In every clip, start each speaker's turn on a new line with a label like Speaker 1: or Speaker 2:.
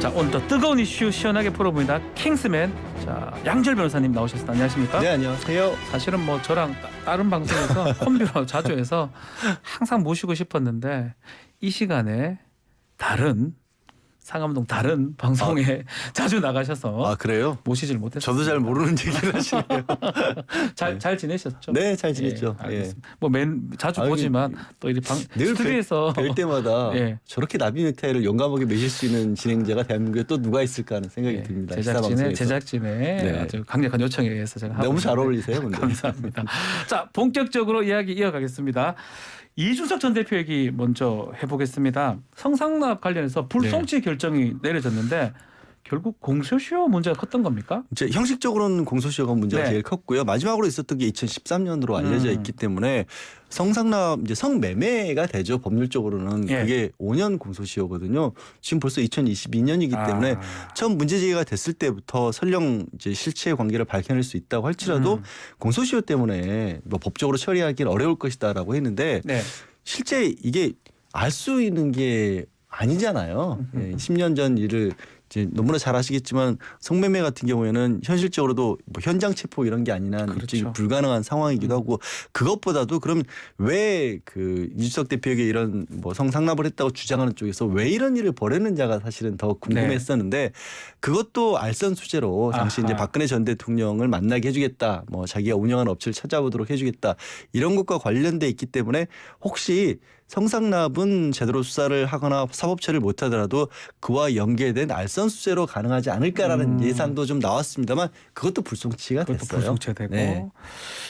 Speaker 1: 자, 오늘 더 뜨거운 이슈 시원하게 풀어봅니다. 킹스맨. 자, 양지열 변호사님 나오셨습니다. 안녕하십니까?
Speaker 2: 네, 안녕하세요.
Speaker 1: 사실은 뭐 저랑 다른 방송에서 콤비로 자주 해서 항상 모시고 싶었는데 이 시간에 다른 상암동 다른 방송에 자주 나가셔서
Speaker 2: 아, 그래요?
Speaker 1: 모시질 못했어요.
Speaker 2: 저도 잘 모르는 얘기를 하시네요.
Speaker 1: 잘 지내셨죠?
Speaker 2: 네, 잘 지냈죠.
Speaker 1: 예, 알겠습니다. 뭐 자주
Speaker 2: 아니,
Speaker 1: 보지만 또 이
Speaker 2: 늘
Speaker 1: 스튜디오에서
Speaker 2: 뵐 때마다
Speaker 1: 예.
Speaker 2: 저렇게 나비 넥타이를 용감하게 매실 수 있는 진행자가 대한민국에 또 누가 있을까 하는 생각이
Speaker 1: 예,
Speaker 2: 듭니다.
Speaker 1: 제작진의
Speaker 2: 네.
Speaker 1: 아주 강력한 요청에 의해서 제가 하고
Speaker 2: 너무 잘
Speaker 1: 있는데
Speaker 2: 어울리세요. 근데.
Speaker 1: 감사합니다. 자, 본격적으로 이야기 이어가겠습니다. 이준석 전 대표 얘기 먼저 해보겠습니다. 성상납 관련해서 불송치 결정이 내려졌는데 결국 공소시효 문제가 컸던 겁니까?
Speaker 2: 이제 형식적으로는 공소시효가 문제가
Speaker 1: 네.
Speaker 2: 제일 컸고요. 마지막으로 있었던 게 2013년으로 알려져 있기 때문에 성상납 이제 성매매가 되죠. 법률적으로는
Speaker 1: 예.
Speaker 2: 그게 5년 공소시효거든요. 지금 벌써 2022년이기 때문에 처음 문제 제기가 됐을 때부터 설령 이제 실체 관계를 밝혀낼 수 있다고 할지라도 공소시효 때문에 뭐 법적으로 처리하기는 어려울 것이다라고 했는데
Speaker 1: 네.
Speaker 2: 실제 이게 알 수 있는 게 아니잖아요. 예, 10년 전 일을 이제 너무나 잘 아시겠지만 성매매 같은 경우에는 현실적으로도 뭐 현장 체포 이런 게 아니라
Speaker 1: 그렇죠.
Speaker 2: 입증이 불가능한 상황이기도 하고 그것보다도 그럼 왜 그 이준석 대표에게 이런 뭐 성상납을 했다고 주장하는 쪽에서 왜 이런 일을 벌였는지가 사실은 더 궁금했었는데 그것도 알선수재로 당시 이제 박근혜 전 대통령을 만나게 해주겠다, 뭐 자기가 운영하는 업체를 찾아보도록 해주겠다 이런 것과 관련돼 있기 때문에 혹시 성상납은 제대로 수사를 하거나 사법처리를 못하더라도 그와 연계된 알선수재로 가능하지 않을까라는 예상도 좀 나왔습니다만 그것도 불송치가
Speaker 1: 그것도
Speaker 2: 됐어요.
Speaker 1: 불송치되고.
Speaker 2: 네.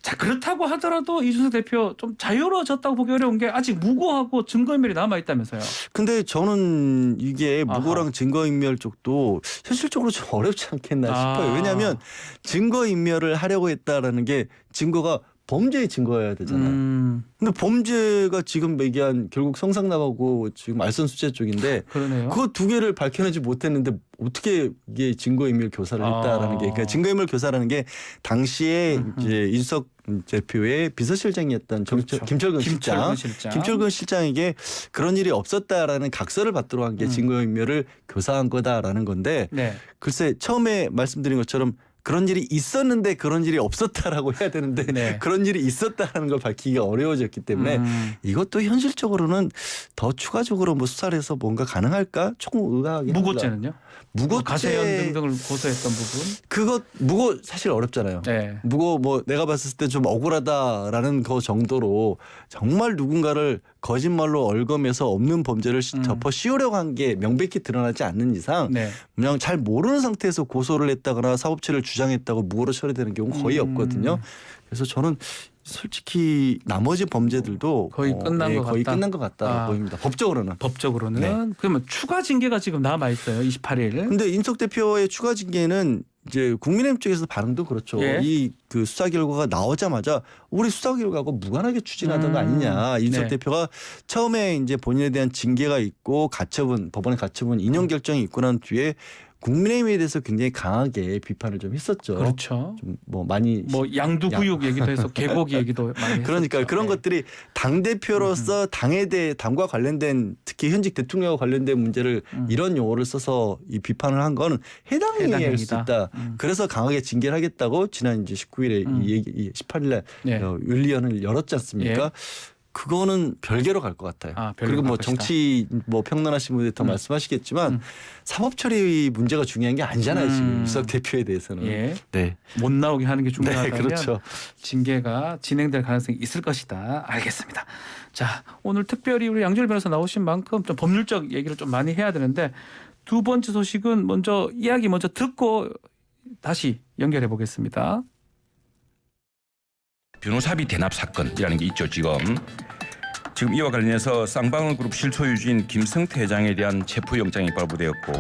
Speaker 1: 자, 그렇다고 하더라도 이준석 대표 좀 자유로워졌다고 보기 어려운 게 아직 무고하고 증거인멸이 남아 있다면서요.
Speaker 2: 근데 저는 이게 무고랑 증거인멸 쪽도 현실적으로 좀 어렵지 않겠나 싶어요. 왜냐하면 증거인멸을 하려고 했다라는 게 증거가 범죄의 증거여야 되잖아요. 근데 범죄가 지금 얘기한 결국 성상납하고 지금 알선수재 쪽인데
Speaker 1: 그러네요.
Speaker 2: 그거 두 개를 밝혀내지 못했는데 어떻게 이게 증거인멸 교사를 했다라는 게 그러니까 증거인멸 교사라는 게 당시에 이제 이준석 대표의 비서실장이었던
Speaker 1: 그렇죠.
Speaker 2: 김철근 실장에게 그런 일이 없었다라는 각서를 받도록 한 게 증거인멸을 교사한 거다라는 건데
Speaker 1: 네.
Speaker 2: 글쎄 처음에 말씀드린 것처럼 그런 일이 있었는데 그런 일이 없었다라고 해야 되는데
Speaker 1: 네.
Speaker 2: 그런 일이 있었다라는 걸 밝히기가 어려워졌기 때문에 이것도 현실적으로는 더 추가적으로 뭐 수사를 해서 뭔가 가능할까? 조금 의아하긴 합니다.
Speaker 1: 무고죄는요?
Speaker 2: 무고죄
Speaker 1: 가세현 등등을 고소했던 부분.
Speaker 2: 그거 무고 사실 어렵잖아요.
Speaker 1: 네.
Speaker 2: 무고 뭐 내가 봤을 때 좀 억울하다라는 거 정도로 정말 누군가를 거짓말로 얼검해서 없는 범죄를 덮어 씌우려고 한 게 명백히 드러나지 않는 이상
Speaker 1: 네.
Speaker 2: 그냥 잘 모르는 상태에서 고소를 했다거나 사법처리를 주장했다고 무고로 처리되는 경우는 거의 없거든요. 그래서 저는 솔직히 나머지 범죄들도
Speaker 1: 거의 끝난 것
Speaker 2: 거의
Speaker 1: 같다.
Speaker 2: 끝난 것 같다 보입니다. 법적으로는.
Speaker 1: 법적으로는
Speaker 2: 네.
Speaker 1: 그러면 추가 징계가 지금 남아 있어요. 28일.
Speaker 2: 근데 이준석 대표의 추가 징계는 이제 국민의힘 쪽에서 반응도 그렇죠.
Speaker 1: 예.
Speaker 2: 이 그 수사 결과가 나오자마자 우리 수사 결과하고 무관하게 추진하던 거 아니냐. 이준석
Speaker 1: 네.
Speaker 2: 대표가 처음에 이제 본인에 대한 징계가 있고 가처분, 법원의 가처분 인용 결정이 있고 난 뒤에 국민의힘에 대해서 굉장히 강하게 비판을 좀 했었죠.
Speaker 1: 그렇죠.
Speaker 2: 좀 뭐 많이
Speaker 1: 양두구육 얘기도 해서 개고기 얘기도 많이
Speaker 2: 그러니까
Speaker 1: 했었죠.
Speaker 2: 그런
Speaker 1: 네.
Speaker 2: 것들이 당 대표로서 당과 관련된 특히 현직 대통령과 관련된 문제를 이런 용어를 써서 이 비판을 한 거는 해당 행위일 수 있다. 그래서 강하게 징계를 하겠다고 지난 이제 19일에 이 18일에
Speaker 1: 네.
Speaker 2: 윤리위원회를 열었지 않습니까?
Speaker 1: 예.
Speaker 2: 그거는 별개로 갈 것 같아요.
Speaker 1: 별개로
Speaker 2: 그리고 뭐
Speaker 1: 갈 것이다.
Speaker 2: 정치 뭐 평론하신 분들 더 말씀하시겠지만 사법 처리 문제가 중요한 게 아니잖아요. 지금 이준석 대표에 대해서는.
Speaker 1: 예.
Speaker 2: 네.
Speaker 1: 못 나오게 하는 게 중요하다면
Speaker 2: 그렇죠.
Speaker 1: 징계가 진행될 가능성이 있을 것이다. 알겠습니다. 자, 오늘 특별히 우리 양지열 변호사 나오신 만큼 좀 법률적 얘기를 좀 많이 해야 되는데 두 번째 소식은 이야기 먼저 듣고 다시 연결해 보겠습니다.
Speaker 3: 변호사비 대납 사건이라는 게 있죠. 지금 이와 관련해서 쌍방울 그룹 실소유주인 김성태 회장에 대한 체포영장이 발부되었고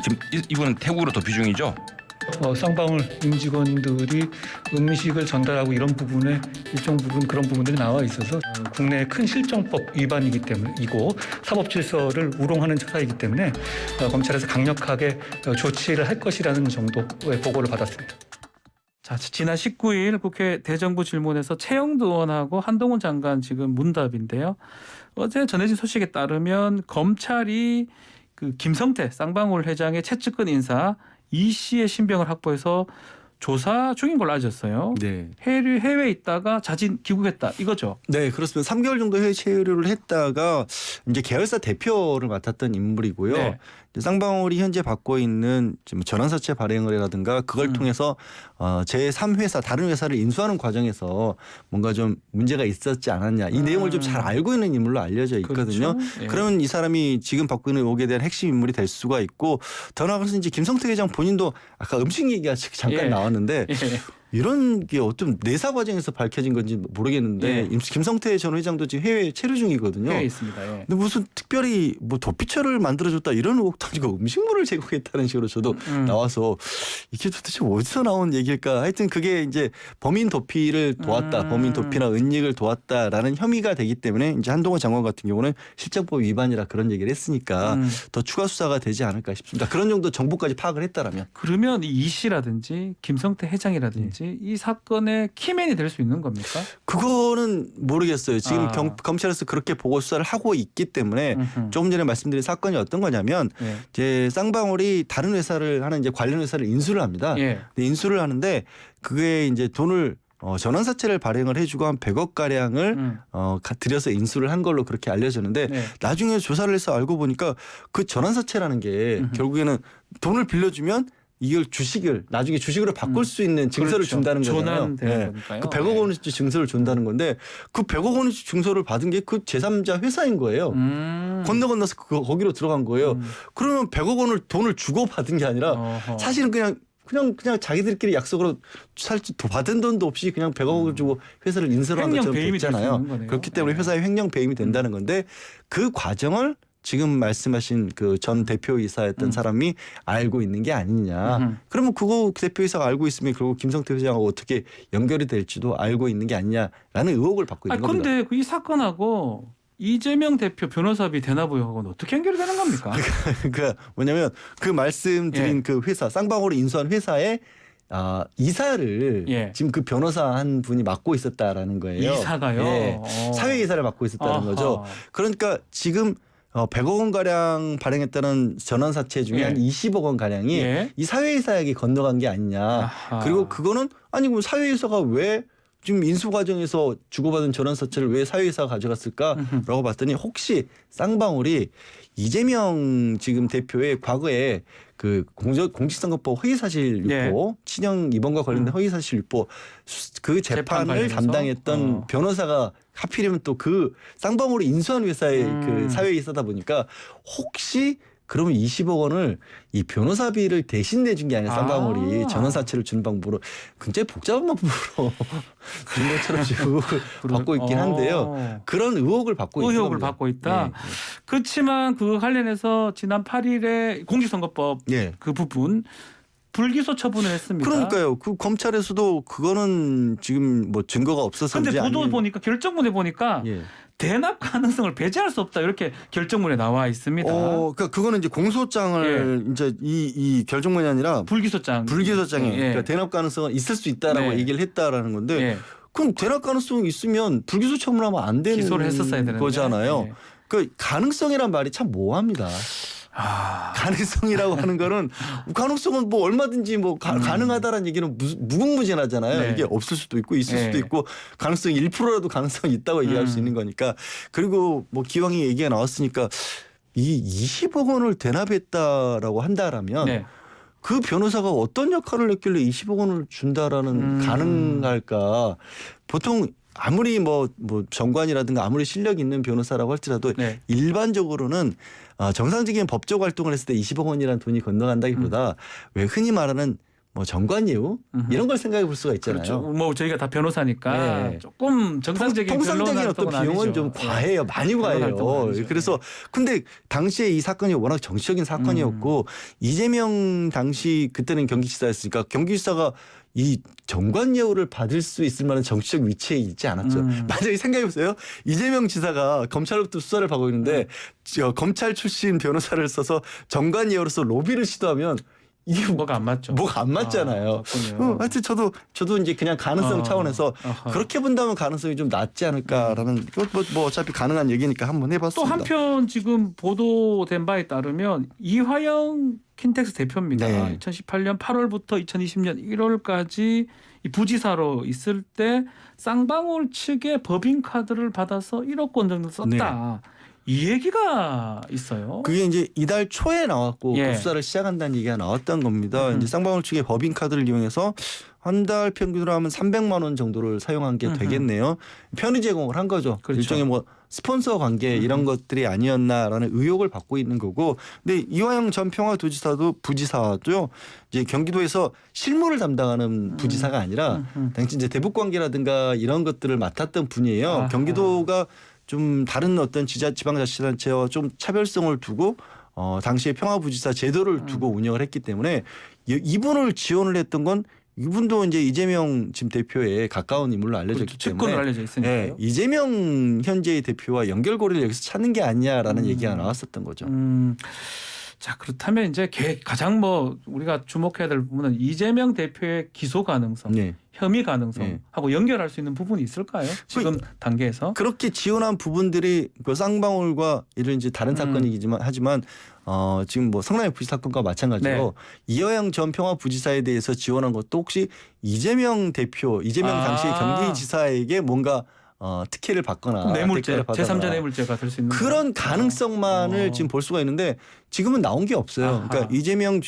Speaker 3: 지금 이분은 태국으로 도피 중이죠.
Speaker 4: 쌍방울 임직원들이 음식을 전달하고 이런 부분에 일정 부분 그런 부분들이 나와 있어서 국내의 큰 실정법 위반이기 때문이고 사법질서를 우롱하는 처사이기 때문에 검찰에서 강력하게 조치를 할 것이라는 정도의 보고를 받았습니다.
Speaker 1: 자, 지난 19일 국회 대정부 질문에서 최영두 의원하고 한동훈 장관 지금 문답인데요. 어제 전해진 소식에 따르면 검찰이 그 김성태 쌍방울 회장의 채측근 인사 이 씨의 신병을 확보해서 조사 중인 걸로 알려졌어요.
Speaker 2: 네.
Speaker 1: 해외에 있다가 자진 귀국했다 이거죠.
Speaker 2: 네, 그렇습니다. 3개월 정도 해외 체류를 했다가 이제 계열사 대표를 맡았던 인물이고요.
Speaker 1: 네.
Speaker 2: 이제 쌍방울이 현재 받고 있는 지금 전환사채 발행을이라든가 그걸 통해서 제3회사 다른 회사를 인수하는 과정에서 뭔가 좀 문제가 있었지 않았냐 이 내용을 좀 잘 알고 있는 인물로 알려져 있거든요.
Speaker 1: 그렇죠. 예.
Speaker 2: 그러면 이 사람이 지금 받고 있는 의혹에 대한 핵심 인물이 될 수가 있고 더 나아가서 이제 김성태 회장 본인도 아까 음식 얘기가 잠깐
Speaker 1: 예.
Speaker 2: 나왔는데
Speaker 1: 예.
Speaker 2: 이런 게 어떤 내사 과정에서 밝혀진 건지 모르겠는데
Speaker 1: 예.
Speaker 2: 김성태 전 회장도 지금 해외 체류 중이거든요.
Speaker 1: 해 있습니다. 예.
Speaker 2: 근데 무슨 특별히 뭐 도피처를 만들어줬다 이런 의혹도 아니고 음식물을 제공했다는 식으로 저도 나와서 이게 도대체 어디서 나온 얘기일까? 하여튼 그게 이제 범인 도피를 도왔다, 범인 도피나 은닉을 도왔다라는 혐의가 되기 때문에 이제 한동훈 장관 같은 경우는 실정법 위반이라 그런 얘기를 했으니까 더 추가 수사가 되지 않을까 싶습니다. 그런 정도 정보까지 파악을 했다라면.
Speaker 1: 그러면 이 씨라든지 김성태 회장이라든지 이 사건의 키맨이 될 수 있는 겁니까?
Speaker 2: 그거는 모르겠어요. 지금 검찰에서 그렇게 보고 수사를 하고 있기 때문에 조금 전에 말씀드린 사건이 어떤 거냐면
Speaker 1: 예.
Speaker 2: 이제 쌍방울이 다른 회사를 하는 이제 관련 회사를 인수를 합니다.
Speaker 1: 예.
Speaker 2: 근데 인수를 하는데 그게 이제 돈을 전환사채를 발행을 해주고 한 100억 가량을 들여서 인수를 한 걸로 그렇게 알려졌는데
Speaker 1: 네.
Speaker 2: 나중에 조사를 해서 알고 보니까 그 전환사채라는 게 결국에는 돈을 빌려주면 이걸 주식을 나중에 주식으로 바꿀 수 있는 증서를
Speaker 1: 그렇죠.
Speaker 2: 준다는 거잖아요.
Speaker 1: 전환되는 거니까요.
Speaker 2: 그 100억 원어치 증서를 준다는 건데 그 100억 원어치 증서를 받은 게 그 제3자 회사인 거예요. 건너서 거기로 들어간 거예요. 그러면 100억 원을 돈을 주고 받은 게 아니라
Speaker 1: 어허.
Speaker 2: 사실은 그냥 자기들끼리 약속으로 사실 받은 돈도 없이 그냥 100억을 주고 회사를 인수를 한
Speaker 1: 횡령
Speaker 2: 것처럼
Speaker 1: 배임이 될수
Speaker 2: 됐잖아요.
Speaker 1: 있는 거네요.
Speaker 2: 그렇기 때문에
Speaker 1: 네.
Speaker 2: 회사에 횡령 배임이 된다는 건데 그 과정을 지금 말씀하신 그 전 대표이사였던 사람이 알고 있는 게 아니냐. 그러면 그거 대표이사가 알고 있으면 결국 김성태 회장하고 어떻게 연결이 될지도 알고 있는 게 아니냐라는 의혹을 받고 있는 겁니다.
Speaker 1: 그런데 이 사건하고 이재명 대표 변호사비 대납의혹은 어떻게 연결이 되는 겁니까?
Speaker 2: 그 뭐냐면 그 말씀드린
Speaker 1: 예.
Speaker 2: 그 회사 쌍방울을 인수한 회사의 이사를
Speaker 1: 예.
Speaker 2: 지금 그 변호사 한 분이 맡고 있었다라는 거예요.
Speaker 1: 이사가요?
Speaker 2: 예. 사회 이사를 맡고 있었다는
Speaker 1: 아하.
Speaker 2: 거죠. 그러니까 지금 100억 원 가량 발행했다는 전환사채 중에
Speaker 1: 예.
Speaker 2: 한 20억 원 가량이
Speaker 1: 예.
Speaker 2: 이 사회이사에게 건너간 게 아니냐.
Speaker 1: 아하.
Speaker 2: 그리고 그거는 아니 그럼 사회이사가 왜 지금 인수 과정에서 주고받은 전환사채를 왜 사회이사가 가져갔을까라고 봤더니 혹시 쌍방울이 이재명 지금 대표의 과거에 그 공직선거법 허위사실 유포 친형 입원과 관련된 허위사실 유포 그
Speaker 1: 재판
Speaker 2: 재판을
Speaker 1: 관련해서?
Speaker 2: 담당했던 변호사가 하필이면 또 그 쌍방울이 인수한 회사의 그 사회이사다 보니까 혹시 그러면 20억 원을 이 변호사비를 대신 내준 게 아니라 쌍방울이 전환사채를 주는 방법으로 굉장히 복잡한 방법으로 준 것처럼 지금 받고 있긴 한데요. 그런 의혹을 받고 있는
Speaker 1: 의혹을
Speaker 2: 겁니다.
Speaker 1: 받고 있다.
Speaker 2: 예,
Speaker 1: 그렇지만 그 관련해서 지난 8일에 공직선거법
Speaker 2: 예.
Speaker 1: 그 부분 불기소 처분을 했습니다.
Speaker 2: 그러니까요. 그 검찰에서도 그거는 지금 뭐 증거가 없어서
Speaker 1: 그런데 보도
Speaker 2: 아니면-
Speaker 1: 보니까 결정문에 보니까
Speaker 2: 예.
Speaker 1: 대납 가능성을 배제할 수 없다 이렇게 결정문에 나와 있습니다.
Speaker 2: 그러니까 그거는 이제 공소장을 이제 이 결정문이 아니라
Speaker 1: 불기소장.
Speaker 2: 불기소장에
Speaker 1: 예.
Speaker 2: 그러니까 대납 가능성은 있을 수 있다라고
Speaker 1: 네.
Speaker 2: 얘기를 했다라는 건데
Speaker 1: 예.
Speaker 2: 그럼 대납 가능성이 있으면 불기소 처분하면 안 되는
Speaker 1: 기소를 했었어야 되는데.
Speaker 2: 거잖아요.
Speaker 1: 예.
Speaker 2: 그 가능성이란 말이 참 모호합니다. 가능성이라고 하는 거는 가능성은 뭐 얼마든지 뭐 가능하다라는 얘기는 무궁무진하잖아요.
Speaker 1: 네.
Speaker 2: 이게 없을 수도 있고 있을
Speaker 1: 네.
Speaker 2: 수도 있고 가능성이 1%라도 가능성이 있다고 얘기할 수 있는 거니까 그리고 뭐 기왕이 얘기가 나왔으니까 이 20억 원을 대납했다라고 한다라면
Speaker 1: 네.
Speaker 2: 그 변호사가 어떤 역할을 했길래 20억 원을 준다라는 가능할까? 보통 아무리 뭐 정관이라든가 아무리 실력 있는 변호사라고 할지라도
Speaker 1: 네.
Speaker 2: 일반적으로는 정상적인 법적 활동을 했을 때 20억 원이라는 돈이 건너간다기보다 왜 흔히 말하는 뭐 정관예우 이런 걸 생각해 볼 수가 있잖아요.
Speaker 1: 그렇죠. 뭐 저희가 다 변호사니까
Speaker 2: 네.
Speaker 1: 조금 정상적인
Speaker 2: 통상적인
Speaker 1: 변론
Speaker 2: 어떤
Speaker 1: 활동은
Speaker 2: 비용은
Speaker 1: 아니죠.
Speaker 2: 좀 과해요. 많이
Speaker 1: 변론 활동은
Speaker 2: 과해요.
Speaker 1: 아니죠.
Speaker 2: 그래서 근데 당시에 이 사건이 워낙 정치적인 사건이었고 이재명 당시 그때는 경기지사였으니까 경기지사가 이 정관예우를 받을 수 있을 만한 정치적 위치에 있지 않았죠. 만약에 생각해 보세요. 이재명 지사가 검찰로부터 수사를 받고 있는데 검찰 출신 변호사를 써서 정관예우로서 로비를 시도하면 이게
Speaker 1: 뭐가 안 맞죠.
Speaker 2: 뭐가 안 맞잖아요.
Speaker 1: 그렇군요.
Speaker 2: 하여튼 저도 이제 그냥 가능성 차원에서
Speaker 1: 어허.
Speaker 2: 그렇게 본다면 가능성이 좀 낮지 않을까라는 뭐 어차피 가능한 얘기니까 한번
Speaker 1: 또
Speaker 2: 해봤습니다.
Speaker 1: 한편 지금 보도된 바에 따르면 이화영 킨텍스 대표입니다.
Speaker 2: 네.
Speaker 1: 2018년 8월부터 2020년 1월까지 이 부지사로 있을 때 쌍방울 측의 법인카드를 받아서 1억 원 정도 썼다. 이 얘기가 있어요.
Speaker 2: 그게 이제 이달 초에 나왔고
Speaker 1: 예.
Speaker 2: 그 수사를 시작한다는 얘기가 나왔던 겁니다. 이제 쌍방울 측의 법인카드를 이용해서 한 달 평균으로 하면 300만 원 정도를 사용한 게 되겠네요. 편의 제공을 한 거죠.
Speaker 1: 그렇죠.
Speaker 2: 일종의 뭐 스폰서 관계 이런 것들이 아니었나라는 의혹을 받고 있는 거고. 근데 이화영 전 평화도지사도 부지사도요. 이제 경기도에서 실무를 담당하는 부지사가 아니라 당시 이제 대북 관계라든가 이런 것들을 맡았던 분이에요.
Speaker 1: 아하.
Speaker 2: 경기도가 좀 다른 어떤 지방자치단체와 좀 차별성을 두고 당시에 평화부지사 제도를 두고 운영을 했기 때문에 이분을 지원을 했던 건 이분도 이제 이재명 지금 대표에 가까운 인물로 알려졌기
Speaker 1: 그렇죠. 측근으로
Speaker 2: 때문에
Speaker 1: 알려져 있으니까요.
Speaker 2: 예, 이재명 현재의 대표와 연결고리를 여기서 찾는 게 아니냐라는 얘기가 나왔었던 거죠.
Speaker 1: 자, 그렇다면 이제 가장 뭐 우리가 주목해야 될 부분은 이재명 대표의 기소 가능성,
Speaker 2: 네.
Speaker 1: 혐의 가능성하고 연결할 수 있는 부분이 있을까요? 지금 단계에서?
Speaker 2: 그렇게 지원한 부분들이 그 쌍방울과 이런 이제 다른 사건이지만 하지만 지금 뭐 성남 FC 사건과 마찬가지로
Speaker 1: 네.
Speaker 2: 이화영 전 평화부지사에 대해서 지원한 것도 혹시 이재명 당시 경기지사에게 뭔가 특혜를 받거나
Speaker 1: 뇌물죄,
Speaker 2: 대가를 받거나
Speaker 1: 제3자 뇌물죄가 될 수 있는
Speaker 2: 그런 가능성만을 지금 볼 수가 있는데 지금은 나온 게 없어요.
Speaker 1: 아하.
Speaker 2: 그러니까 이재명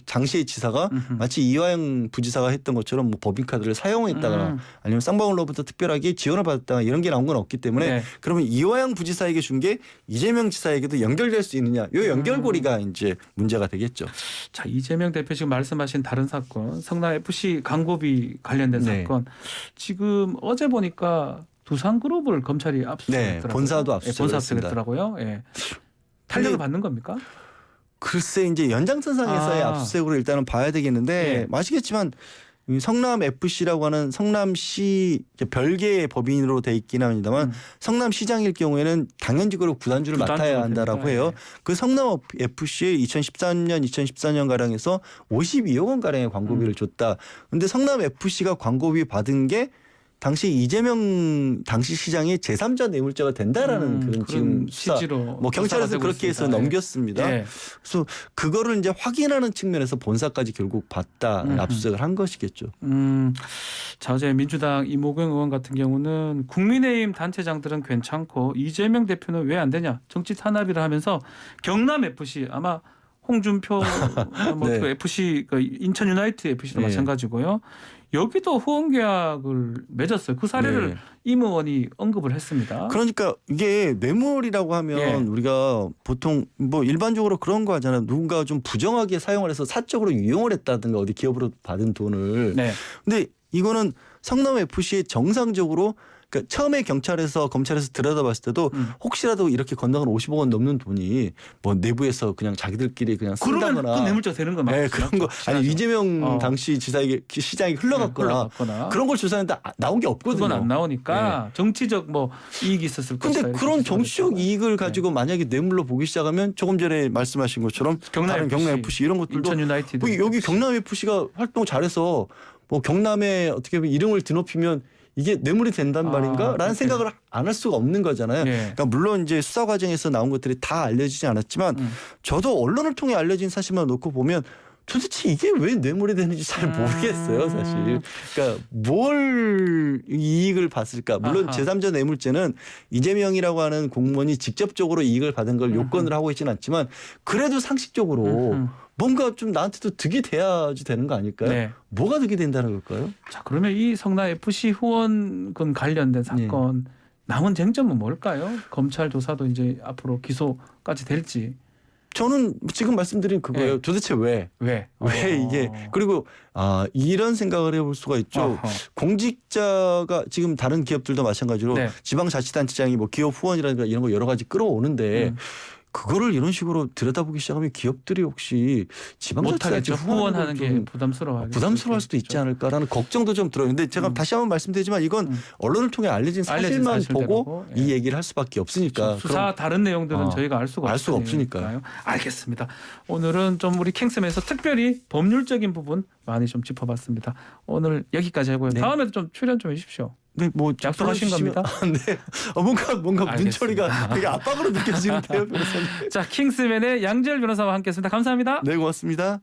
Speaker 2: 당시의 지사가 마치 이화영 부지사가 했던 것처럼 뭐 법인카드를 사용했다거나 아니면 쌍방울로부터 특별하게 지원을 받았다거나 이런 게 나온 건 없기 때문에
Speaker 1: 네.
Speaker 2: 그러면 이화영 부지사에게 준 게 이재명 지사에게도 연결될 수 있느냐. 이 연결고리가 이제 문제가 되겠죠.
Speaker 1: 자, 이재명 대표 지금 말씀하신 다른 사건, 성남 FC 광고비 관련된
Speaker 2: 네.
Speaker 1: 사건, 지금 어제 보니까 두산그룹을 검찰이 압수했더라고요.
Speaker 2: 네, 본사도 압수했습니다.
Speaker 1: 압수했더라고요. 예. 탄력을 받는 겁니까?
Speaker 2: 글쎄 이제 연장선상에서의
Speaker 1: 아.
Speaker 2: 압수수색으로 일단은 봐야 되겠는데
Speaker 1: 예.
Speaker 2: 아시겠지만 이 성남 FC라고 하는 성남시 별개의 법인으로 돼 있기는 합니다만 성남시장일 경우에는 당연직으로 구단주를 맡아야 한다라고 해요. 그 성남 FC에 2013년 가량에서 52억 원 가량의 광고비를 줬다. 근데 성남 FC가 광고비 받은 게 당시 이재명 당시 시장이 제3자 뇌물죄가 된다라는 그런 지금 수사.
Speaker 1: 취지로
Speaker 2: 뭐 경찰에서 그렇게 해서 넘겼습니다.
Speaker 1: 예.
Speaker 2: 그래서 그거를 이제 확인하는 측면에서 본사까지 결국 받다 압수수색을 한 것이겠죠.
Speaker 1: 자, 어제 민주당 이모경 의원 같은 경우는 국민의힘 단체장들은 괜찮고 이재명 대표는 왜 안 되냐 정치 탄압이라 하면서 경남 FC 아마 홍준표 뭐
Speaker 2: 네.
Speaker 1: 그 FC 그 인천 유나이티드 FC도
Speaker 2: 네.
Speaker 1: 마찬가지고요. 여기도 후원 계약을 맺었어요. 그 사례를
Speaker 2: 네.
Speaker 1: 임 의원이 언급을 했습니다.
Speaker 2: 그러니까 이게 뇌물이라고 하면
Speaker 1: 예.
Speaker 2: 우리가 보통 뭐 일반적으로 그런 거 하잖아요. 누군가 좀 부정하게 사용을 해서 사적으로 유용을 했다든가 어디 기업으로 받은 돈을.
Speaker 1: 네.
Speaker 2: 근데 이거는 성남 FC에 정상적으로 그러니까 처음에 검찰에서 들여다봤을 때도 혹시라도 이렇게 건너간 50억 원 넘는 돈이 뭐 내부에서 그냥 자기들끼리 그냥
Speaker 1: 그러면
Speaker 2: 쓴다거나
Speaker 1: 그 뇌물죄가 되는 거 맞죠?
Speaker 2: 네, 그런 거 아니 이재명 당시 시장이 흘러갔거나 그런 걸 조사했는데 나온 게 없거든요.
Speaker 1: 그건 안 나오니까 정치적 뭐 이익이 있었을 것이다.
Speaker 2: 근데
Speaker 1: 이렇게
Speaker 2: 그런
Speaker 1: 주장을
Speaker 2: 정치적
Speaker 1: 했잖아요.
Speaker 2: 이익을 가지고 만약에 뇌물로 보기 시작하면 조금 전에 말씀하신 것처럼 다른 경남 FC 이런 것들도
Speaker 1: 인천 유나이티드
Speaker 2: 뭐 여기 경남 FC가 활동 잘해서 뭐 경남에 어떻게 보면 이름을 드높이면 이게 뇌물이 된단 말인가라는
Speaker 1: 그렇게.
Speaker 2: 생각을 안 할 수가 없는 거잖아요.
Speaker 1: 예.
Speaker 2: 그러니까 물론 이제 수사 과정에서 나온 것들이 다 알려지지 않았지만 저도 언론을 통해 알려진 사실만 놓고 보면 도대체 이게 왜 뇌물이 되는지 잘 모르겠어요, 사실. 그러니까 뭘 이익을 봤을까? 물론
Speaker 1: 아하.
Speaker 2: 제3자 뇌물죄는 이재명이라고 하는 공무원이 직접적으로 이익을 받은 걸 요건을 하고 있지는 않지만 그래도 상식적으로 뭔가 좀 나한테도 득이 돼야지 되는 거 아닐까요?
Speaker 1: 네.
Speaker 2: 뭐가 득이 된다는 걸까요?
Speaker 1: 자, 그러면 이 성남 FC 후원금 관련된 사건 남은 쟁점은 뭘까요? 검찰 조사도 이제 앞으로 기소까지 될지.
Speaker 2: 저는 지금 말씀드린 그거예요.
Speaker 1: 네.
Speaker 2: 도대체 왜 이게 그리고 이런 생각을 해볼 수가 있죠.
Speaker 1: 어허.
Speaker 2: 공직자가 지금 다른 기업들도 마찬가지로
Speaker 1: 네.
Speaker 2: 지방자치단체장이 뭐 기업 후원이라든가 이런 거 여러 가지 끌어오는데 그거를 이런 식으로 들여다보기 시작하면 기업들이 혹시 지방자치단체
Speaker 1: 못하겠죠. 후원하는 게
Speaker 2: 좀 부담스러워할 수도 있지 않을까라는 걱정도 좀 들어요. 근데 제가 다시 한번 말씀드리지만 이건 언론을 통해 알려진 사실만 보고 이 얘기를 할 수밖에 없으니까.
Speaker 1: 수사 다른 내용들은 저희가 알 수가
Speaker 2: 없으니까요.
Speaker 1: 알겠습니다. 오늘은 좀 우리 킹스맨에서 특별히 법률적인 부분 많이 좀 짚어봤습니다. 오늘 여기까지 하고요.
Speaker 2: 네.
Speaker 1: 다음에도 좀 출연 좀 해주십시오.
Speaker 2: 네, 뭐
Speaker 1: 약속하신 겁니다.
Speaker 2: 네. 뭔가
Speaker 1: 알겠습니다.
Speaker 2: 문처리가 되게 압박으로 느껴지는데요, 변호사님.
Speaker 1: 자, 킹스맨의 양지열 변호사와 함께했습니다. 감사합니다.
Speaker 2: 네, 고맙습니다.